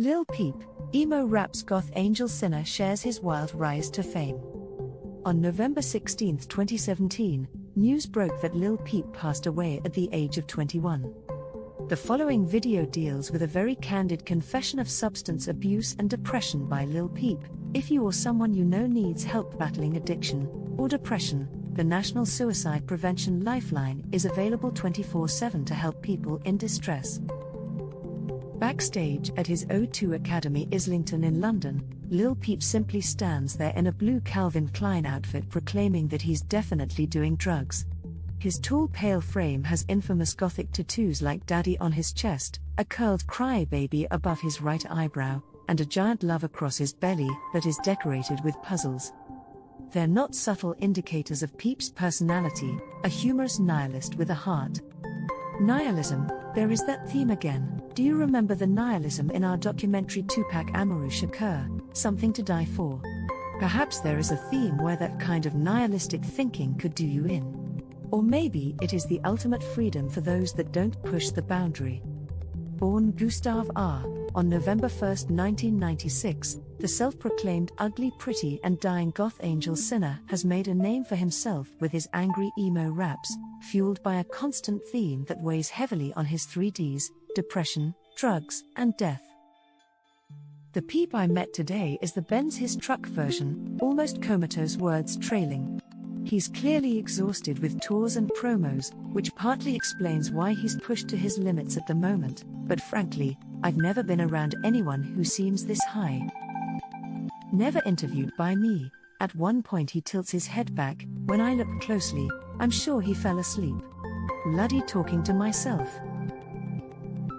Lil Peep, emo rap's Goth Angel Sinner shares his wild rise to fame. On November 16, 2017, news broke that Lil Peep passed away at the age of 21. The following video deals with a very candid confession of substance abuse and depression by Lil Peep. If you or someone you know needs help battling addiction or depression, the National Suicide Prevention Lifeline is available 24/7 to help people in distress. Backstage at his O2 Academy Islington in London, Lil Peep simply stands there in a blue Calvin Klein outfit proclaiming that he's definitely doing drugs. His tall pale frame has infamous gothic tattoos like Daddy on his chest, a curled crybaby above his right eyebrow, and a giant love across his belly that is decorated with puzzles. They're not subtle indicators of Peep's personality, a humorous nihilist with a heart. Nihilism, there is that theme again. Do you remember the nihilism in our documentary Tupac Amaru Shakur, Something to Die For? Perhaps there is a theme where that kind of nihilistic thinking could do you in. Or maybe it is the ultimate freedom for those that don't push the boundary. Born Gustav R. on November 1, 1996, the self-proclaimed ugly, pretty and dying Goth Angel Sinner has made a name for himself with his angry emo raps, fueled by a constant theme that weighs heavily on his 3Ds, depression, drugs, and death. The Peep I met today is the Benz his truck version, almost comatose, words trailing. He's clearly exhausted with tours and promos, which partly explains why he's pushed to his limits at the moment, but frankly, I've never been around anyone who seems this high. Never interviewed by me. At one point he tilts his head back. When I look closely, I'm sure he fell asleep. Bloody talking to myself.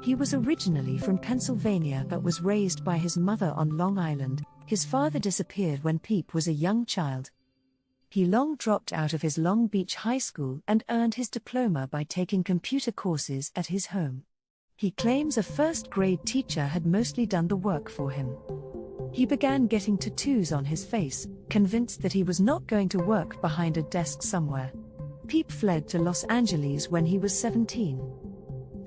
He was originally from Pennsylvania but was raised by his mother on Long Island. His father disappeared when Peep was a young child. He long dropped out of his Long Beach high school and earned his diploma by taking computer courses at his home. He claims a first-grade teacher had mostly done the work for him. He began getting tattoos on his face, convinced that he was not going to work behind a desk somewhere. Peep fled to Los Angeles when he was 17.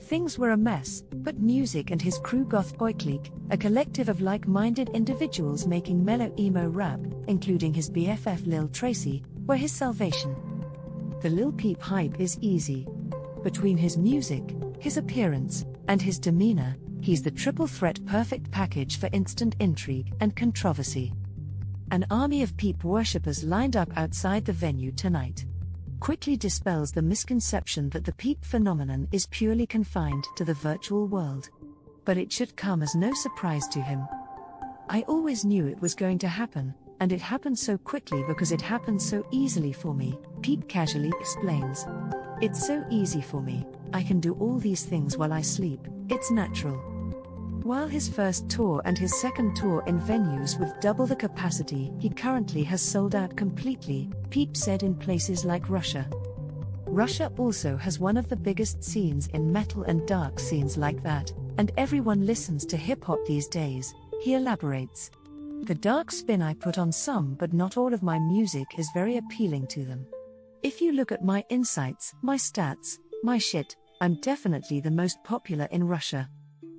Things were a mess, but music and his crew Goth Clique, a collective of like-minded individuals making mellow emo rap, including his BFF Lil Tracy, were his salvation. The Lil Peep hype is easy. Between his music, his appearance, and his demeanor, he's the triple threat perfect package for instant intrigue and controversy. An army of Peep worshippers lined up outside the venue tonight. Quickly dispels the misconception that the Peep phenomenon is purely confined to the virtual world. But it should come as no surprise to him. I always knew it was going to happen, and it happened so quickly because it happened so easily for me, Peep casually explains. It's so easy for me, I can do all these things while I sleep, it's natural. While his first tour and his second tour in venues with double the capacity he currently has sold out completely, Peep said in places like Russia. Russia also has one of the biggest scenes in metal and dark scenes like that, and everyone listens to hip-hop these days, he elaborates. The dark spin I put on some but not all of my music is very appealing to them. If you look at my insights, my stats, my shit, I'm definitely the most popular in Russia.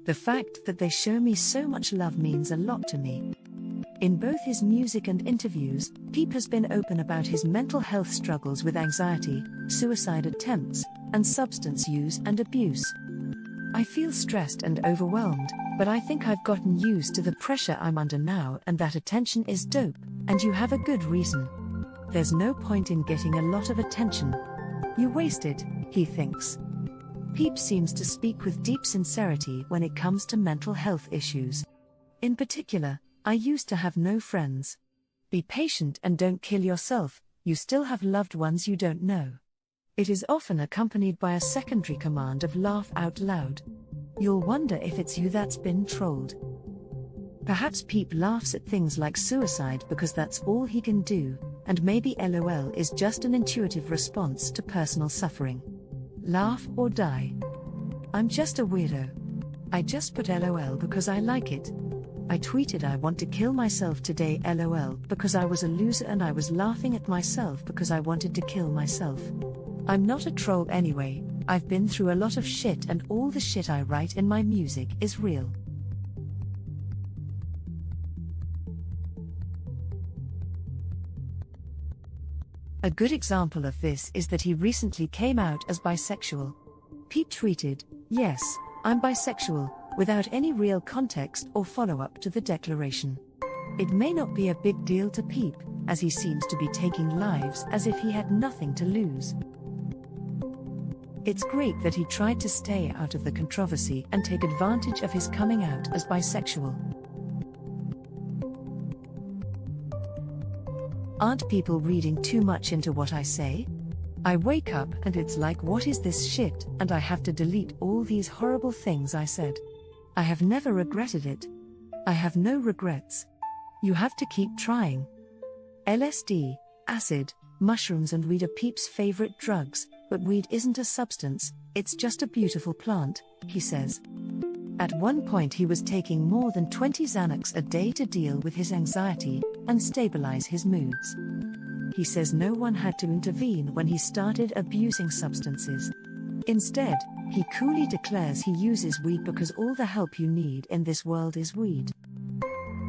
The fact that they show me so much love means a lot to me. In both his music and interviews, Peep has been open about his mental health struggles with anxiety, suicide attempts, and substance use and abuse. I feel stressed and overwhelmed, but I think I've gotten used to the pressure I'm under now, and that attention is dope, and you have a good reason. There's no point in getting a lot of attention. You waste it, he thinks. Peep seems to speak with deep sincerity when it comes to mental health issues. In particular, I used to have no friends. Be patient and don't kill yourself, you still have loved ones you don't know. It is often accompanied by a secondary command of laugh out loud. You'll wonder if it's you that's been trolled. Perhaps Peep laughs at things like suicide because that's all he can do, and maybe LOL is just an intuitive response to personal suffering. Laugh or die. I'm just a weirdo. I just put LOL because I like it. I tweeted I want to kill myself today LOL because I was a loser and I was laughing at myself because I wanted to kill myself. I'm not a troll anyway, I've been through a lot of shit and all the shit I write in my music is real. A good example of this is that he recently came out as bisexual. Peep tweeted, "Yes, I'm bisexual," without any real context or follow-up to the declaration. It may not be a big deal to Peep, as he seems to be taking lives as if he had nothing to lose. It's great that he tried to stay out of the controversy and take advantage of his coming out as bisexual. Aren't people reading too much into what I say? I wake up and it's like, what is this shit, and I have to delete all these horrible things I said. I have never regretted it. I have no regrets. You have to keep trying. LSD, acid, mushrooms and weed are Peep's favorite drugs, but weed isn't a substance, it's just a beautiful plant, he says. At one point he was taking more than 20 Xanax a day to deal with his anxiety and stabilize his moods. He says no one had to intervene when he started abusing substances. Instead, he coolly declares he uses weed because all the help you need in this world is weed.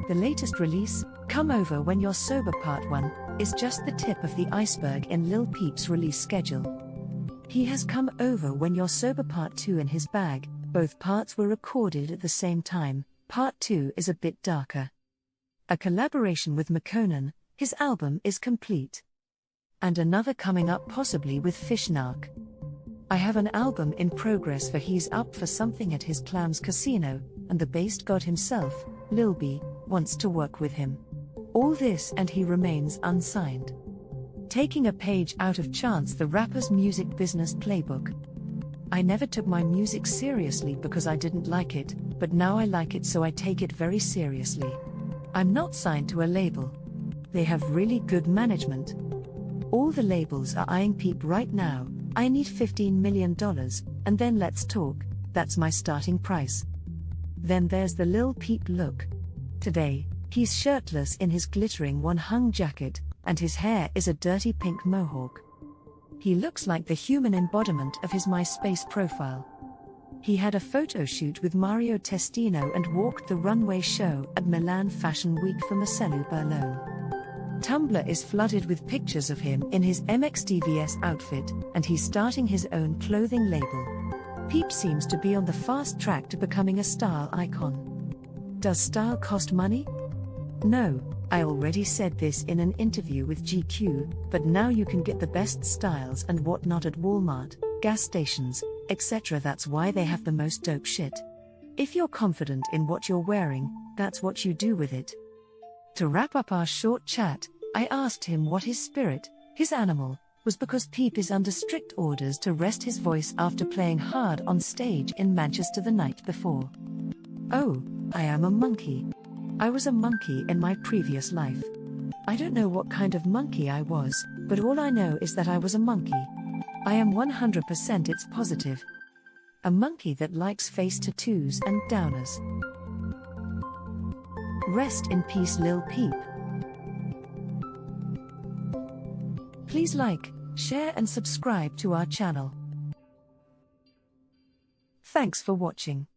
The latest release, Come Over When You're Sober Part 1, is just the tip of the iceberg in Lil Peep's release schedule. He has Come Over When You're Sober Part 2 in his bag. Both parts were recorded at the same time. Part 2 is a bit darker. A collaboration with McConan, his album is complete. And another coming up possibly with Fishnark. I have an album in progress for He's Up for Something at his Clams Casino, and the based god himself, Lil B, wants to work with him. All this and he remains unsigned. Taking a page out of Chance the Rapper's music business playbook. I never took my music seriously because I didn't like it, but now I like it so I take it very seriously. I'm not signed to a label. They have really good management. All the labels are eyeing Peep right now. I need $15 million, and then let's talk, that's my starting price. Then there's the Lil Peep look. Today, he's shirtless in his glittering one-hung jacket, and his hair is a dirty pink mohawk. He looks like the human embodiment of his MySpace profile. He had a photo shoot with Mario Testino and walked the runway show at Milan Fashion Week for Marcelo Burlone. Tumblr is flooded with pictures of him in his MXDVS outfit, and he's starting his own clothing label. Peep seems to be on the fast track to becoming a style icon. Does style cost money? No, I already said this in an interview with GQ, but now you can get the best styles and whatnot at Walmart, gas stations, etc. That's why they have the most dope shit. If you're confident in what you're wearing, that's what you do with it. To wrap up our short chat, I asked him what his spirit, his animal, was because Peep is under strict orders to rest his voice after playing hard on stage in Manchester the night before. Oh, I am a monkey. I was a monkey in my previous life. I don't know what kind of monkey I was, but all I know is that I was a monkey. I am 100% it's positive. A monkey that likes face tattoos and downers. Rest in peace, Lil Peep. Please like, share and subscribe to our channel. Thanks for watching.